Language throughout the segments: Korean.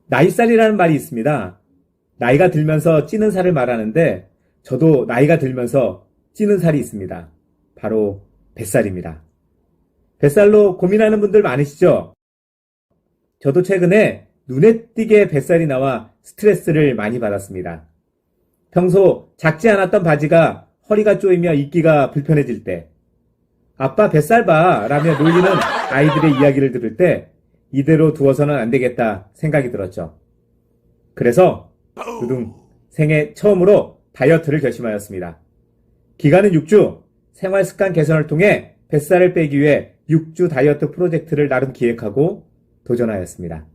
나이살이라는 말이 있습니다. 나이가 들면서 찌는 살을 말하는데 저도 나이가 들면서 찌는 살이 있습니다. 바로 뱃살입니다. 뱃살로 고민하는 분들 많으시죠? 저도 최근에 눈에 띄게 뱃살이 나와 스트레스를 많이 받았습니다. 평소 작지 않았던 바지가 허리가 쪼이며 입기가 불편해질 때, 아빠 뱃살 봐 라며 놀리는 아이들의 이야기를 들을 때 이대로 두어서는 안 되겠다 생각이 들었죠. 그래서 생애 처음으로 다이어트를 결심하였습니다. 기간은 6주, 생활습관 개선을 통해 뱃살을 빼기 위해 6주 다이어트 프로젝트를 나름 기획하고 도전하였습니다.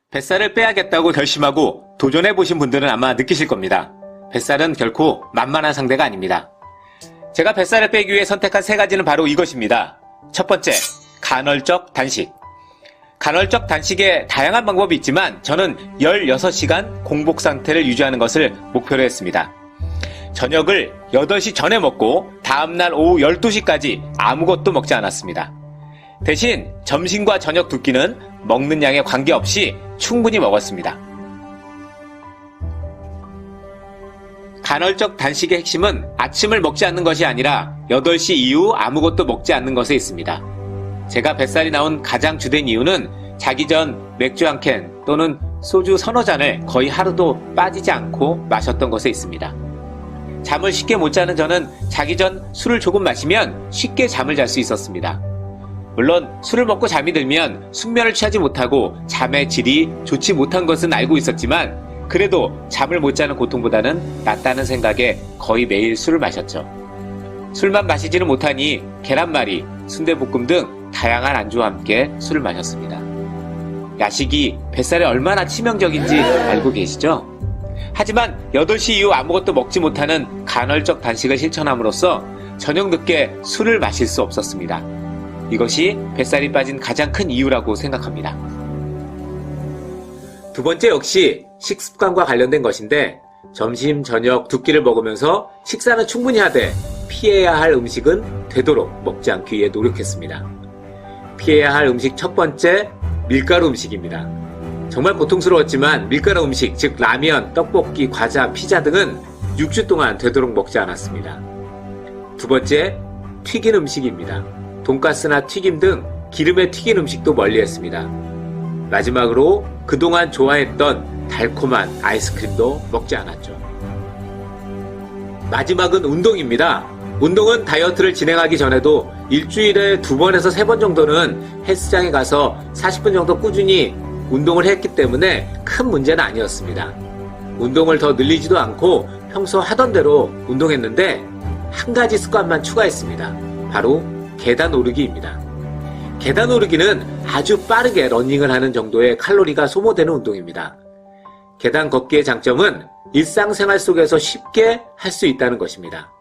뱃살을 빼야겠다고 결심하고 도전해보신 분들은 아마 느끼실 겁니다. 뱃살은 결코 만만한 상대가 아닙니다. 제가 뱃살을 빼기 위해 선택한 3가지는 바로 이것입니다. 첫 번째, 간헐적 단식. 간헐적 단식에 다양한 방법이 있지만 저는 16시간 공복 상태를 유지하는 것을 목표로 했습니다. 저녁을 8시 전에 먹고 다음날 오후 12시까지 아무것도 먹지 않았습니다. 대신 점심과 저녁 2끼는 먹는 양에 관계없이 충분히 먹었습니다. 간헐적 단식의 핵심은 아침을 먹지 않는 것이 아니라 8시 이후 아무것도 먹지 않는 것에 있습니다. 제가 뱃살이 나온 가장 주된 이유는 자기 전 맥주 한 캔 또는 소주 서너 잔을 거의 하루도 빠지지 않고 마셨던 것에 있습니다. 잠을 쉽게 못 자는 저는 자기 전 술을 조금 마시면 쉽게 잠을 잘 수 있었습니다. 물론 술을 먹고 잠이 들면 숙면을 취하지 못하고 잠의 질이 좋지 못한 것은 알고 있었지만 그래도 잠을 못 자는 고통보다는 낫다는 생각에 거의 매일 술을 마셨죠. 술만 마시지는 못하니 계란말이, 순대볶음 등 다양한 안주와 함께 술을 마셨습니다. 야식이 뱃살에 얼마나 치명적인지 알고 계시죠? 하지만 8시 이후 아무것도 먹지 못하는 간헐적 단식을 실천함으로써 저녁 늦게 술을 마실 수 없었습니다. 이것이 뱃살이 빠진 가장 큰 이유라고 생각합니다. 두 번째 역시 식습관과 관련된 것인데 점심, 저녁 2끼를 먹으면서 식사는 충분히 하되 피해야 할 음식은 되도록 먹지 않기 위해 노력했습니다. 피해야 할 음식 첫 번째, 밀가루 음식입니다. 정말 고통스러웠지만 밀가루 음식, 즉 라면, 떡볶이, 과자, 피자 등은 6주 동안 되도록 먹지 않았습니다. 두 번째, 튀긴 음식입니다. 돈가스나 튀김 등 기름에 튀긴 음식도 멀리했습니다. 마지막으로 그동안 좋아했던 달콤한 아이스크림도 먹지 않았죠. 마지막은 운동입니다. 운동은 다이어트를 진행하기 전에도 일주일에 2번에서 3번 정도는 헬스장에 가서 40분 정도 꾸준히 운동을 했기 때문에 큰 문제는 아니었습니다. 운동을 더 늘리지도 않고 평소 하던 대로 운동했는데 한 가지 습관만 추가했습니다. 바로 계단 오르기입니다. 계단 오르기는 아주 빠르게 러닝을 하는 정도의 칼로리가 소모되는 운동입니다. 계단 걷기의 장점은 일상생활 속에서 쉽게 할 수 있다는 것입니다.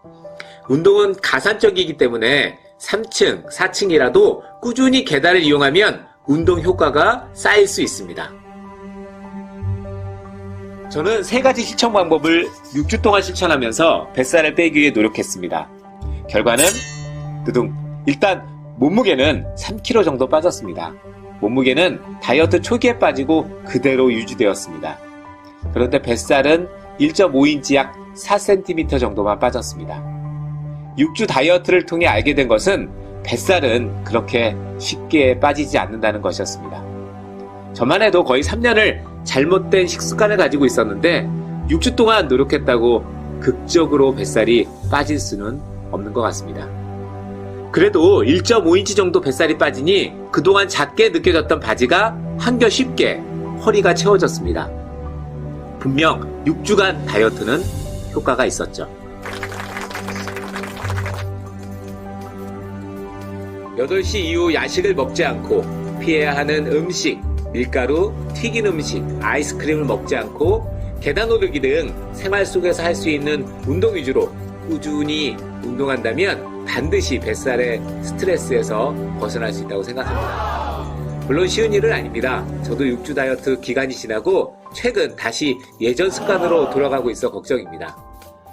운동은 가산적이기 때문에 3층, 4층이라도 꾸준히 계단을 이용하면 운동 효과가 쌓일 수 있습니다. 저는 3가지 실천 방법을 6주 동안 실천하면서 뱃살을 빼기 위해 노력했습니다. 결과는 일단 몸무게는 3kg 정도 빠졌습니다. 몸무게는 다이어트 초기에 빠지고 그대로 유지되었습니다. 그런데 뱃살은 1.5인치 약 4cm 정도만 빠졌습니다. 6주 다이어트를 통해 알게 된 것은 뱃살은 그렇게 쉽게 빠지지 않는다는 것이었습니다. 저만 해도 거의 3년을 잘못된 식습관을 가지고 있었는데 6주 동안 노력했다고 극적으로 뱃살이 빠질 수는 없는 것 같습니다. 그래도 1.5인치 정도 뱃살이 빠지니 그동안 작게 느껴졌던 바지가 한결 쉽게 허리가 채워졌습니다. 분명 6주간 다이어트는 효과가 있었죠. 8시 이후 야식을 먹지 않고 피해야 하는 음식, 밀가루, 튀긴 음식, 아이스크림을 먹지 않고 계단 오르기 등 생활 속에서 할 수 있는 운동 위주로 꾸준히 운동한다면 반드시 뱃살의 스트레스에서 벗어날 수 있다고 생각합니다. 물론 쉬운 일은 아닙니다. 저도 6주 다이어트 기간이 지나고 최근 다시 예전 습관으로 돌아가고 있어 걱정입니다.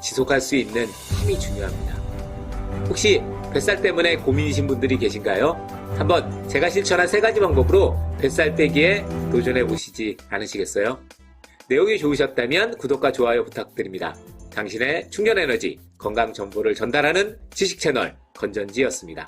지속할 수 있는 힘이 중요합니다. 혹시 뱃살 때문에 고민이신 분들이 계신가요? 한번 제가 실천한 3가지 방법으로 뱃살 빼기에 도전해 보시지 않으시겠어요? 내용이 좋으셨다면 구독과 좋아요 부탁드립니다. 당신의 충전 에너지, 건강 정보를 전달하는 지식 채널 건전지였습니다.